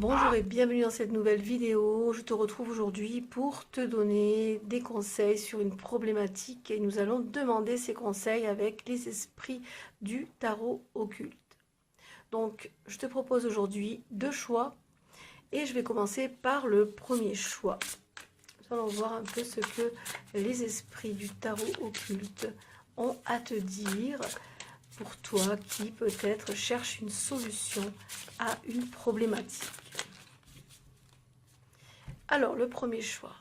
Bonjour et bienvenue dans cette nouvelle vidéo. Je te retrouve aujourd'hui pour te donner des conseils sur une problématique et nous allons demander ces conseils avec les esprits du tarot occulte. Donc, je te propose aujourd'hui deux choix et je vais commencer par le premier choix. Nous allons voir un peu ce que les esprits du tarot occulte ont à te dire pour toi qui peut-être cherche une solution à une problématique. Alors, le premier choix.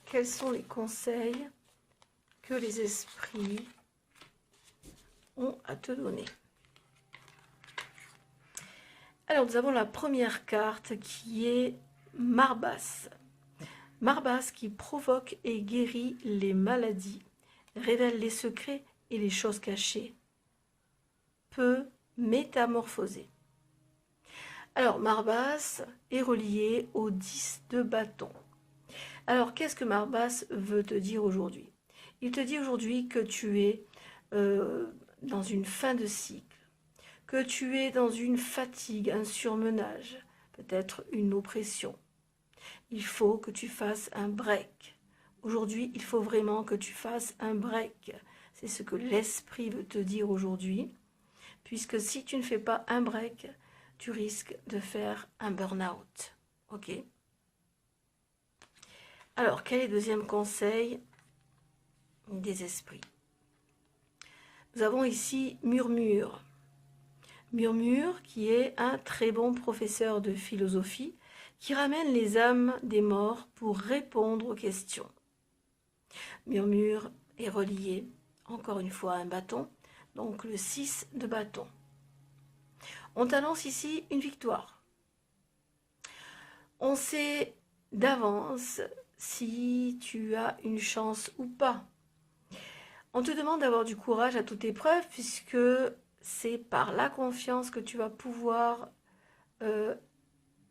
Quels sont les conseils que les esprits ont à te donner? Alors, nous avons la première carte qui est Marbas. Marbas qui provoque et guérit les maladies, révèle les secrets et les choses cachées, peut métamorphoser. Alors, Marbas est relié au 10 de bâton. Alors, qu'est-ce que Marbas veut te dire aujourd'hui? Il te dit aujourd'hui que tu es dans une fin de cycle, que tu es dans une fatigue, un surmenage, peut-être une oppression. Il faut que tu fasses un break. Aujourd'hui, il faut vraiment que tu fasses un break. C'est ce que l'esprit veut te dire aujourd'hui, puisque si tu ne fais pas un break, tu risques de faire un burn-out. Ok? Alors, quel est le deuxième conseil des esprits? Nous avons ici Murmure. Murmure qui est un très bon professeur de philosophie qui ramène les âmes des morts pour répondre aux questions. Murmure est relié encore une fois à un bâton, donc le 6 de bâton. On t'annonce ici une victoire. On sait d'avance si tu as une chance ou pas. On te demande d'avoir du courage à toute épreuve puisque c'est par la confiance que tu vas pouvoir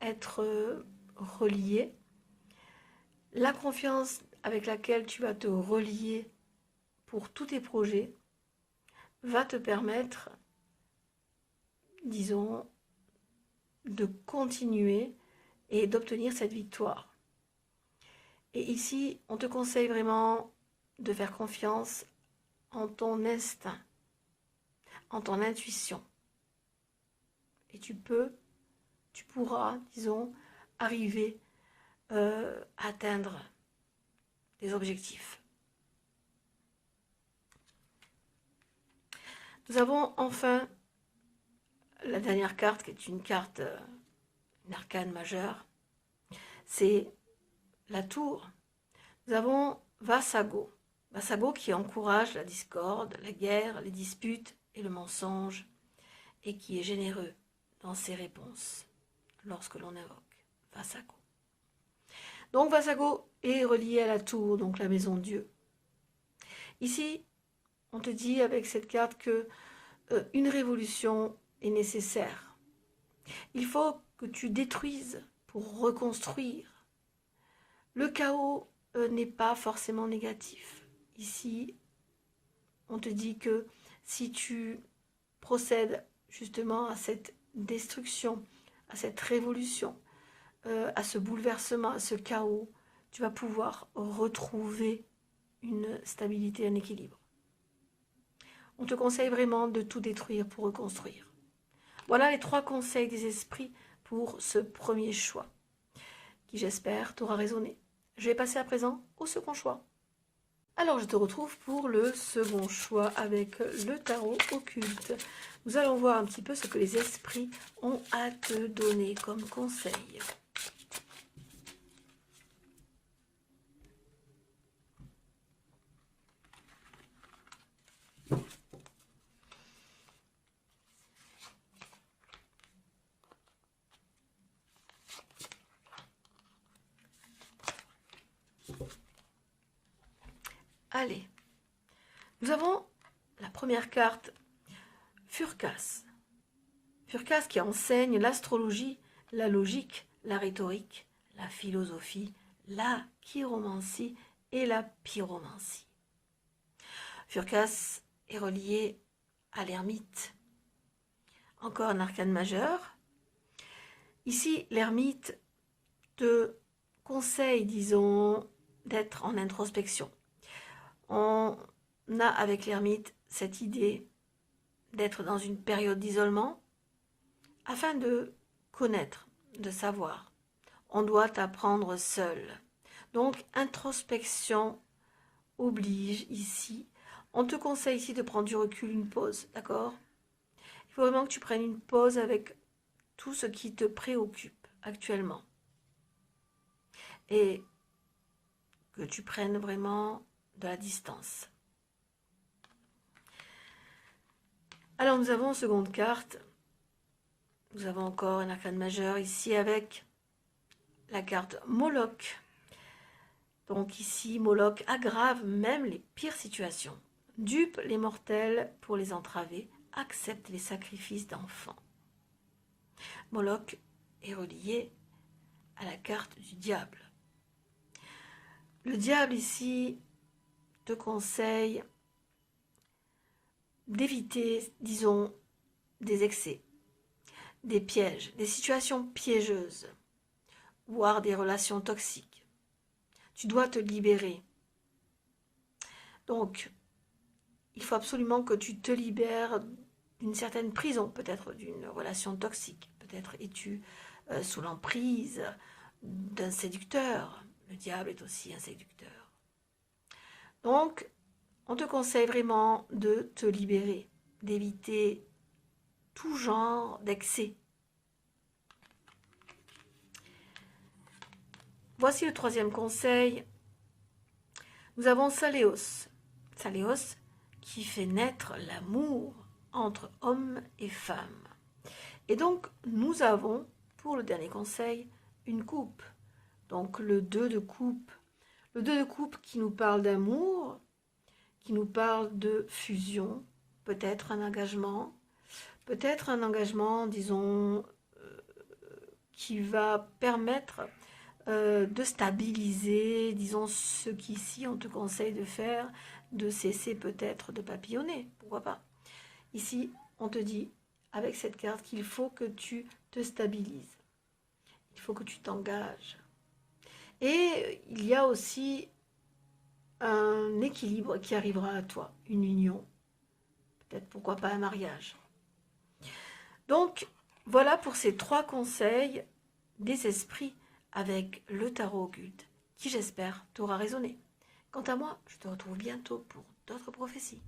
être relié. La confiance avec laquelle tu vas te relier pour tous tes projets va te permettre, disons, de continuer et d'obtenir cette victoire. Et ici, on te conseille vraiment de faire confiance en ton instinct, en ton intuition. Et tu pourras, disons, arriver à atteindre des objectifs. Nous avons enfin la dernière carte qui est une carte, une arcane majeure. C'est la tour. Nous avons Vassago. Vassago qui encourage la discorde, la guerre, les disputes et le mensonge et qui est généreux dans ses réponses lorsque l'on invoque Vassago. Donc Vassago est relié à la tour, donc la maison de Dieu. Ici, on te dit avec cette carte que une révolution est nécessaire. Il faut que tu détruises pour reconstruire. Le chaos n'est pas forcément négatif. Ici, on te dit que si tu procèdes justement à cette destruction, à cette révolution, à ce bouleversement, à ce chaos, tu vas pouvoir retrouver une stabilité, un équilibre. On te conseille vraiment de tout détruire pour reconstruire. Voilà les 3 conseils des esprits pour ce premier choix, qui j'espère t'aura résonné. Je vais passer à présent au second choix. Alors je te retrouve pour le second choix avec le tarot occulte. Nous allons voir un petit peu ce que les esprits ont à te donner comme conseil. Allez, nous avons la première carte, Furcas. Furcas qui enseigne l'astrologie, la logique, la rhétorique, la philosophie, la chiromancie et la pyromancie. Furcas est relié à l'ermite. Encore un arcane majeur. Ici, l'ermite te conseille, disons, d'être en introspection. On a avec l'ermite cette idée d'être dans une période d'isolement afin de connaître, de savoir. On doit apprendre seul. Donc, introspection oblige ici. On te conseille ici de prendre du recul, une pause, d'accord? Il faut vraiment que tu prennes une pause avec tout ce qui te préoccupe actuellement. Et que tu prennes vraiment de la distance. Alors, nous avons en seconde carte, nous avons encore un arcane majeur ici avec la carte Moloch. Donc ici, Moloch aggrave même les pires situations. Dupe les mortels pour les entraver, accepte les sacrifices d'enfants. Moloch est relié à la carte du diable. Le diable ici te conseille d'éviter, disons, des excès, des pièges, des situations piégeuses, voire des relations toxiques. Tu dois te libérer. Donc, il faut absolument que tu te libères d'une certaine prison, peut-être d'une relation toxique. Peut-être es-tu sous l'emprise d'un séducteur. Le diable est aussi un séducteur. Donc, on te conseille vraiment de te libérer, d'éviter tout genre d'excès. Voici le troisième conseil. Nous avons Saléos. Saléos qui fait naître l'amour entre hommes et femmes. Et donc, nous avons, pour le dernier conseil, une coupe. Donc, le 2 de coupe. Le 2 de coupe qui nous parle d'amour, qui nous parle de fusion, peut-être un engagement, disons, qui va permettre de stabiliser, disons, ce qu'ici on te conseille de faire, de cesser peut-être de papillonner, pourquoi pas. Ici, on te dit, avec cette carte, qu'il faut que tu te stabilises. Il faut que tu t'engages. Et il y a aussi un équilibre qui arrivera à toi, une union. Peut-être, pourquoi pas, un mariage. Donc, voilà pour ces 3 conseils des esprits avec le tarot occulte, qui j'espère t'aura résonné. Quant à moi, je te retrouve bientôt pour d'autres prophéties.